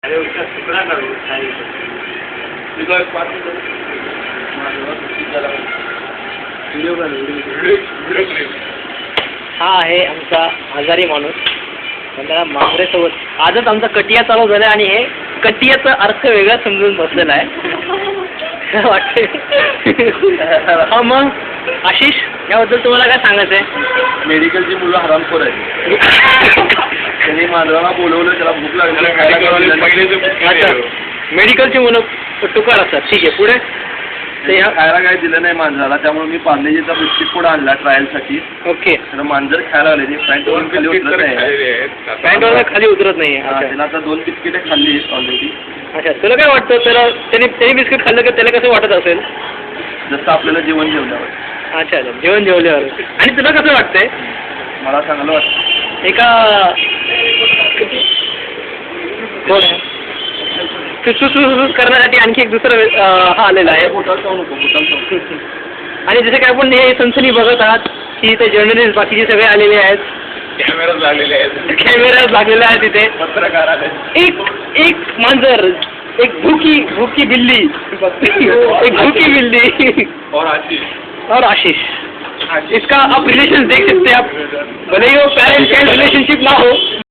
अरे उसका टुकड़ा करो खाली देखो एक बात व्हिडिओ हा आहे आमचा आजारी माणूस त्याला मांजरेसोबत आजच आमचा कटिया चालू झाला आणि हे कटियाचा अर्थ वेगळा समजून बसलेला आहे वाटते. हा मग आशिष याबद्दल तुम्हाला काय सांगायचं आहे? मेडिकलची मुलं हरामखोर आहेत. त्यांनी मांजराला बोलवलं, त्याला भूक लागली, अच्छा मेडिकलची मुलं टुकार असतात. ठीक आहे पुढे ते खायला काय दिलं नाही मांजराला, त्यामुळे मी पार्लेजीचा बिस्किट पुढे आणला ट्रायलसाठी. ओके तर मांजर खायला आले ते पॅन्ट वरून खाली उतरत नाही, पॅन्टवर खाली उतरत नाही. त्याला आता 2 बिस्किटे खाल्ली ऑलरेडी. अच्छा तुला काय वाटतं त्याला त्याने बिस्किट खाल्लं की त्याला कसं वाटत असेल? जसं आपल्याला जेवण जेवल्यावर. अच्छा जेवण जेवल्यावर. आणि तुला कसं वाटतंय? मला चांगलं वाटतं. एका करण्यासाठी आणखी एक दुसरं हा आलेला आहे. आणि जसे काय आपण हे सनसनी बघत आहात की ते जर्नलिस्ट बाकीचे सगळे आलेले आहेत, कॅमेराज लागलेले आहेत तिथे. पत्रकार आले. एक मांजर, एक भूकी बिल्ली, एक भूकी बिल्ली और आशीष. इसका आप रिलेशन देख सकते हैं आप, भले ही वो पेरेंट चाइल्ड रिलेशनशिप ना हो.